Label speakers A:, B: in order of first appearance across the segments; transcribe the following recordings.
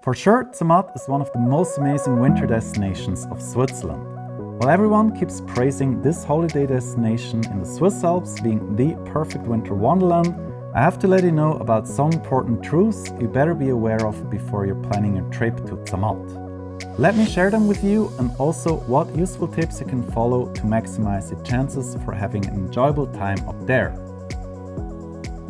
A: For sure, Zermatt is one of the most amazing winter destinations of Switzerland. While everyone keeps praising this holiday destination in the Swiss Alps being the perfect winter wonderland, I have to let you know about some important truths you better be aware of before you're planning your trip to Zermatt. Let me share them with you and also what useful tips you can follow to maximize your chances for having an enjoyable time up there.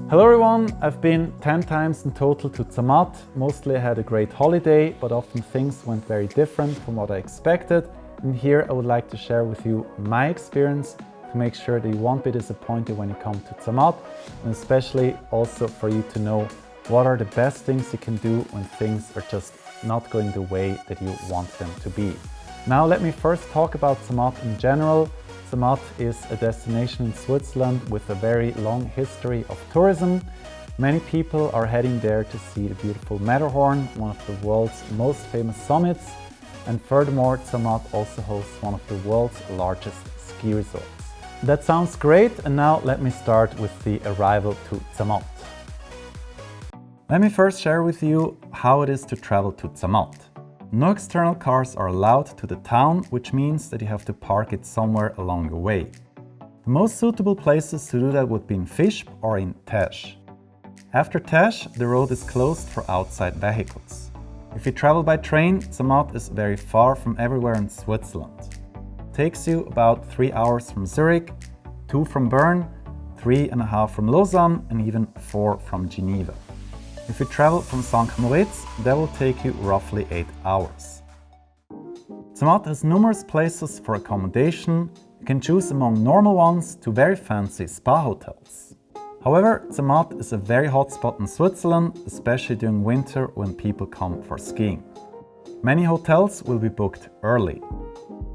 A: Hello everyone, I've been 10 times in total to Zermatt. Mostly I had a great holiday, but often things went very different from what I expected. And here I would like to share with you my experience to make sure that you won't be disappointed when you come to Zermatt, and especially also for you to know what are the best things you can do when things are just not going the way that you want them to be. Now let me first talk about Zermatt in general. Zermatt is a destination in Switzerland with a very long history of tourism. Many people are heading there to see the beautiful Matterhorn, one of the world's most famous summits. And furthermore, Zermatt also hosts one of the world's largest ski resorts. That sounds great, and now let me start with the arrival to Zermatt. Let me first share with you how it is to travel to Zermatt. No external cars are allowed to the town, which means that you have to park it somewhere along the way. The most suitable places to do that would be in Visp or in Tesch. After Tesch, the road is closed for outside vehicles. If you travel by train, Zermatt is very far from everywhere in Switzerland. It takes you about 3 hours from Zurich, 2 from Bern, 3.5 from Lausanne, and even 4 from Geneva. If you travel from St. Moritz, that will take you roughly 8 hours. Zermatt has numerous places for accommodation. You can choose among normal ones to very fancy spa hotels. However, Zermatt is a very hot spot in Switzerland, especially during winter when people come for skiing. Many hotels will be booked early.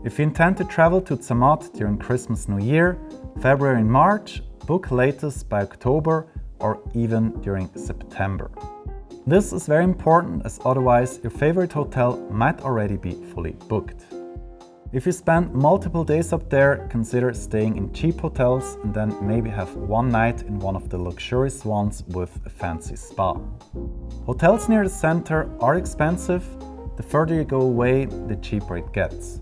A: If you intend to travel to Zermatt during Christmas, New Year, February and March, book latest by October or even during September. This is very important, as otherwise your favorite hotel might already be fully booked. If you spend multiple days up there, consider staying in cheap hotels and then maybe have one night in one of the luxurious ones with a fancy spa. Hotels near the center are expensive. The further you go away, the cheaper it gets.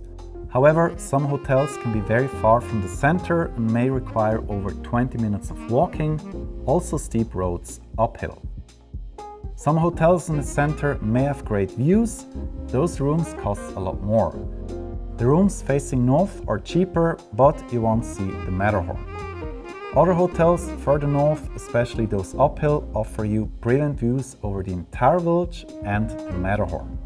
A: However, some hotels can be very far from the center and may require over 20 minutes of walking, also steep roads uphill. Some hotels in the center may have great views. Those rooms cost a lot more. The rooms facing north are cheaper, but you won't see the Matterhorn. Other hotels further north, especially those uphill, offer you brilliant views over the entire village and the Matterhorn.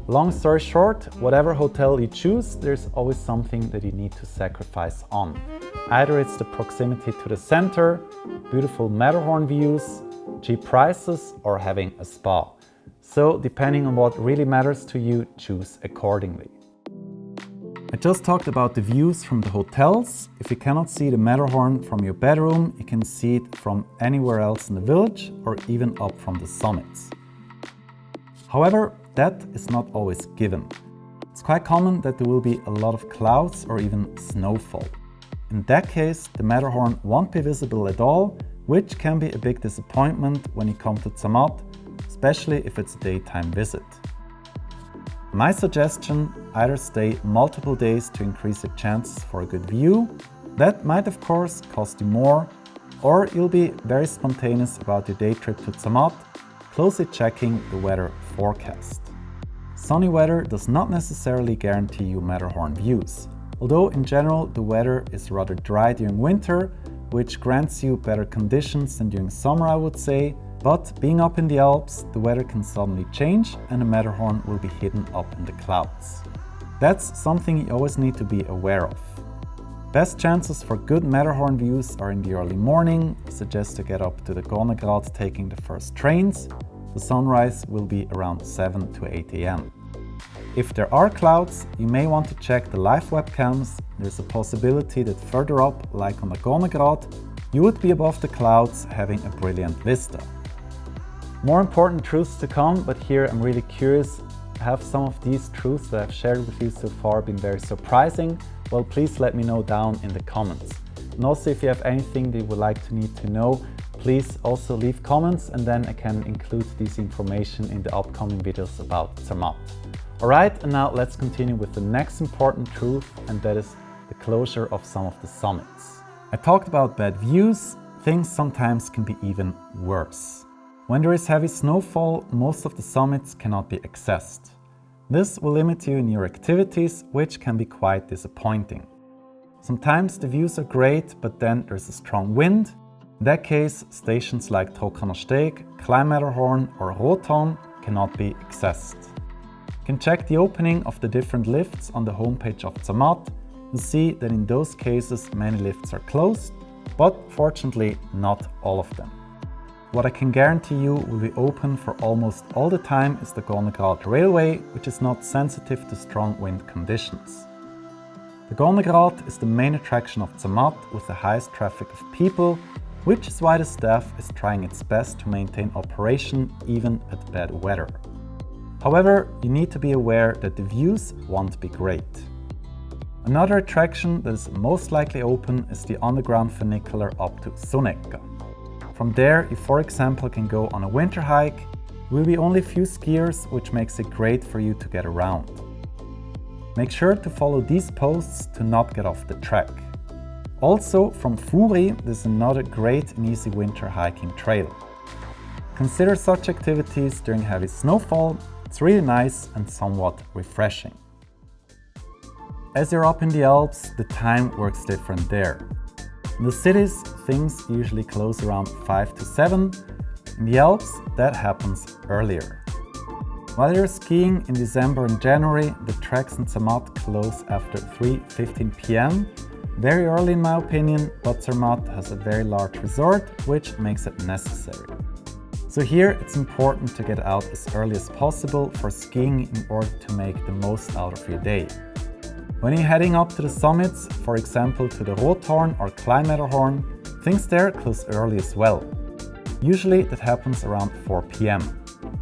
A: Long story short, whatever hotel you choose, there's always something that you need to sacrifice on. Either it's the proximity to the center, beautiful Matterhorn views, cheap prices, or having a spa. So, depending on what really matters to you, choose accordingly. I just talked about the views from the hotels. If you cannot see the Matterhorn from your bedroom, you can see it from anywhere else in the village or even up from the summits. However, that is not always given. It's quite common that there will be a lot of clouds or even snowfall. In that case, the Matterhorn won't be visible at all, which can be a big disappointment when you come to Zermatt, especially if it's a daytime visit. My suggestion, either stay multiple days to increase your chances for a good view. That might of course cost you more, or you'll be very spontaneous about your day trip to Zermatt, closely checking the weather forecast. Sunny weather does not necessarily guarantee you Matterhorn views, although in general the weather is rather dry during winter, which grants you better conditions than during summer, I would say. But being up in the Alps, the weather can suddenly change and the Matterhorn will be hidden up in the clouds. That's something you always need to be aware of. Best chances for good Matterhorn views are in the early morning. I suggest to get up to the Gornergrat taking the first trains. The sunrise will be around 7 to 8 am. If there are clouds, you may want to check the live webcams. There's a possibility that further up, like on the Gornergrat, you would be above the clouds having a brilliant vista. More important truths to come, but here I'm really curious, have some of these truths that I've shared with you so far been very surprising? Well, please let me know down in the comments. And also, if you have anything that you would like to need to know, Please also leave comments and then I can include this information in the upcoming videos about Zermatt. Alright, and now let's continue with the next important truth, and that is the closure of some of the summits. I talked about bad views. Things sometimes can be even worse. When there is heavy snowfall, most of the summits cannot be accessed. This will limit you in your activities, which can be quite disappointing. Sometimes the views are great, but then there's a strong wind. In that case, stations like Trockener Steg, Klein Matterhorn or Rothorn cannot be accessed. You can check the opening of the different lifts on the homepage of Zermatt. You'll see that in those cases many lifts are closed, but fortunately not all of them. What I can guarantee you will be open for almost all the time is the Gornergrat Railway, which is not sensitive to strong wind conditions. The Gornergrat is the main attraction of Zermatt with the highest traffic of people, which is why the staff is trying its best to maintain operation even at bad weather. However, you need to be aware that the views won't be great. Another attraction that is most likely open is the underground funicular up to Sonecka. From there, you for example can go on a winter hike. There will be only a few skiers, which makes it great for you to get around. Make sure to follow these posts to not get off the track. Also, from Furi, there's another great and easy winter hiking trail. Consider such activities during heavy snowfall. It's really nice and somewhat refreshing. As you're up in the Alps, the time works different there. In the cities, things usually close around 5 to 7. In the Alps, that happens earlier. While you're skiing in December and January, the tracks in Zermatt close after 3:15 p.m. Very early in my opinion, but Zermatt has a very large resort, which makes it necessary. So here it's important to get out as early as possible for skiing in order to make the most out of your day. When you're heading up to the summits, for example to the Rothorn or Klein Matterhorn, things there close early as well. Usually that happens around 4 p.m.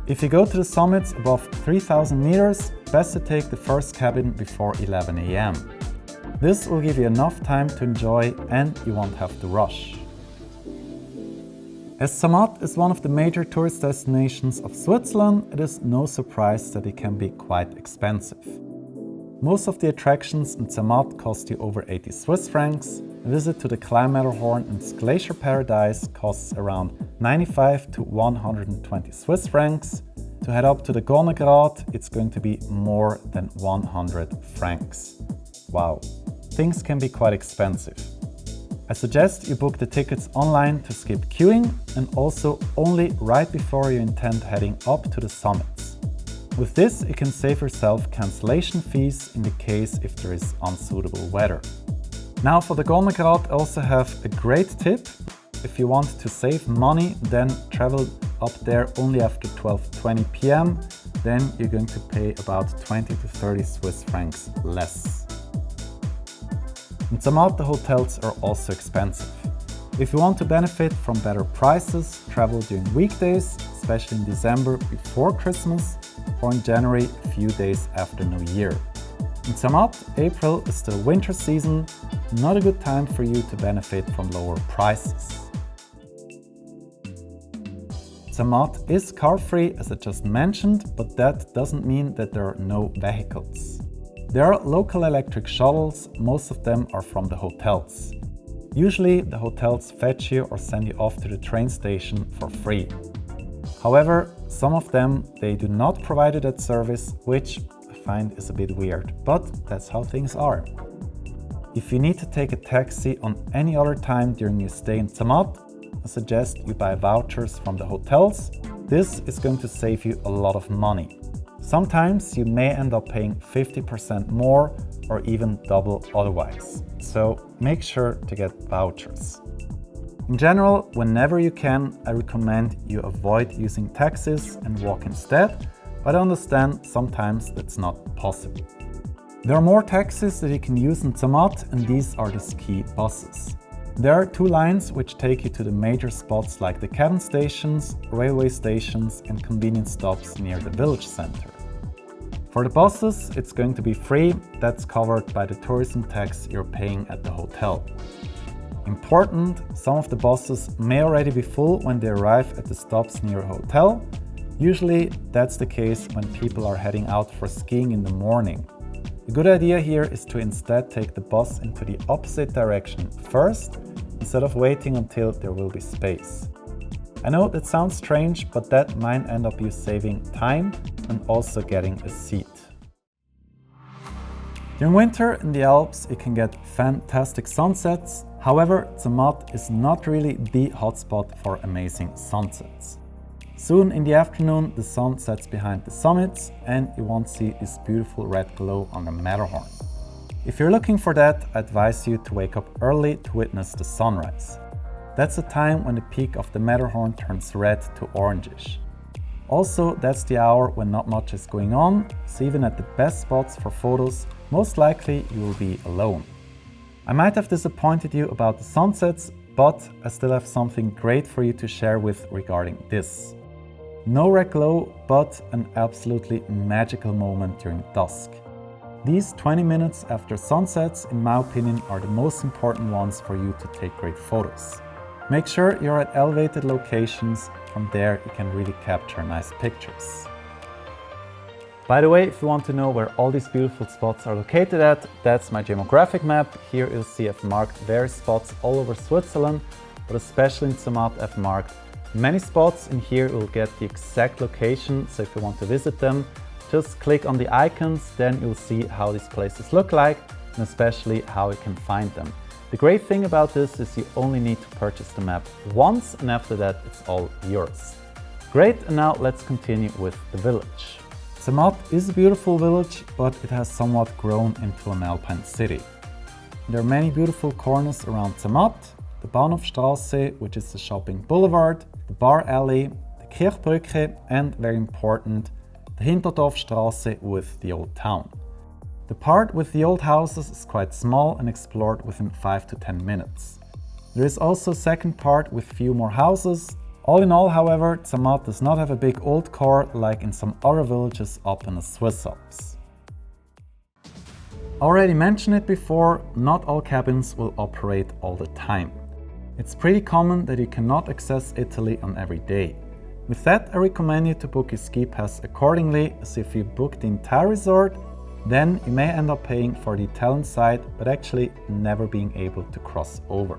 A: If you go to the summits above 3,000 meters, best to take the first cabin before 11 a.m. This will give you enough time to enjoy and you won't have to rush. As Zermatt is one of the major tourist destinations of Switzerland, it is no surprise that it can be quite expensive. Most of the attractions in Zermatt cost you over 80 Swiss francs. A visit to the Klein Matterhorn and Glacier Paradise costs around 95 to 120 Swiss francs. To head up to the Gornergrat, it's going to be more than 100 francs. Wow, things can be quite expensive. I suggest you book the tickets online to skip queuing and also only right before you intend heading up to the summits. With this, you can save yourself cancellation fees in the case if there is unsuitable weather. Now for the Gornergrat, I also have a great tip. If you want to save money, then travel up there only after 12:20 p.m. Then you're going to pay about 20 to 30 Swiss francs less. In Zermatt, the hotels are also expensive. If you want to benefit from better prices, travel during weekdays, especially in December before Christmas, or in January a few days after New Year. In Zermatt, April is still winter season, not a good time for you to benefit from lower prices. Zermatt is car-free, as I just mentioned, but that doesn't mean that there are no vehicles. There are local electric shuttles, most of them are from the hotels. Usually the hotels fetch you or send you off to the train station for free. However, some of them, they do not provide you that service, which I find is a bit weird, but that's how things are. If you need to take a taxi on any other time during your stay in Zermatt, I suggest you buy vouchers from the hotels. This is going to save you a lot of money. Sometimes you may end up paying 50% more or even double otherwise. So make sure to get vouchers. In general, whenever you can, I recommend you avoid using taxis and walk instead, but I understand sometimes that's not possible. There are more taxis that you can use in Zermatt, and these are the ski buses. There are 2 lines which take you to the major spots like the cabin stations, railway stations and convenience stops near the village center. For the buses, it's going to be free. That's covered by the tourism tax you're paying at the hotel. Important, some of the buses may already be full when they arrive at the stops near a hotel. Usually that's the case when people are heading out for skiing in the morning. A good idea here is to instead take the bus into the opposite direction first, instead of waiting until there will be space. I know that sounds strange, but that might end up you saving time and also getting a seat. During winter in the Alps, you can get fantastic sunsets. However, Zermatt is not really the hotspot for amazing sunsets. Soon in the afternoon, the sun sets behind the summits and you won't see this beautiful red glow on the Matterhorn. If you're looking for that, I advise you to wake up early to witness the sunrise. That's the time when the peak of the Matterhorn turns red to orangish. Also, that's the hour when not much is going on, so even at the best spots for photos, most likely you will be alone. I might have disappointed you about the sunsets, but I still have something great for you to share with regarding this. No red glow, but an absolutely magical moment during dusk. These 20 minutes after sunsets, in my opinion, are the most important ones for you to take great photos. Make sure you're at elevated locations, from there you can really capture nice pictures. By the way, if you want to know where all these beautiful spots are located at, that's my geographic map. Here you'll see I've marked various spots all over Switzerland, but especially in Zermatt I've marked many spots. In here you'll get the exact location, so if you want to visit them, just click on the icons, then you'll see how these places look like and especially how you can find them. The great thing about this is you only need to purchase the map once and after that it's all yours. Great, and now let's continue with the village. Zermatt is a beautiful village, but it has somewhat grown into an Alpine city. There are many beautiful corners around Zermatt, the Bahnhofstrasse, which is the shopping boulevard, the bar alley, the Kirchbrücke, and very important, the Hinterdorfstrasse with the old town. The part with the old houses is quite small and explored within 5 to 10 minutes. There is also a second part with few more houses. All in all, however, Zermatt does not have a big old core like in some other villages up in the Swiss Alps. Already mentioned it before, not all cabins will operate all the time. It's pretty common that you cannot access Italy on every day. With that, I recommend you to book your ski pass accordingly, as if you book the entire resort, then you may end up paying for the Italian side, but actually never being able to cross over.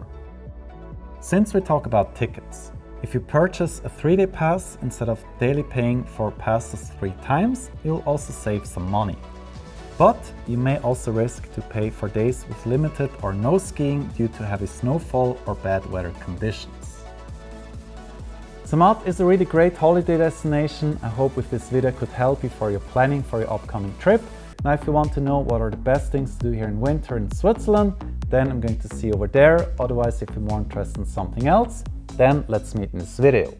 A: Since we talk about tickets, if you purchase a 3-day pass instead of daily paying for passes 3 times, you'll also save some money. But you may also risk to pay for days with limited or no skiing due to heavy snowfall or bad weather conditions. Zermatt is a really great holiday destination. I hope with this video could help you for your planning for your upcoming trip. Now if you want to know what are the best things to do here in winter in Switzerland, then I'm going to see you over there. Otherwise, if you're more interested in something else, then let's meet in this video.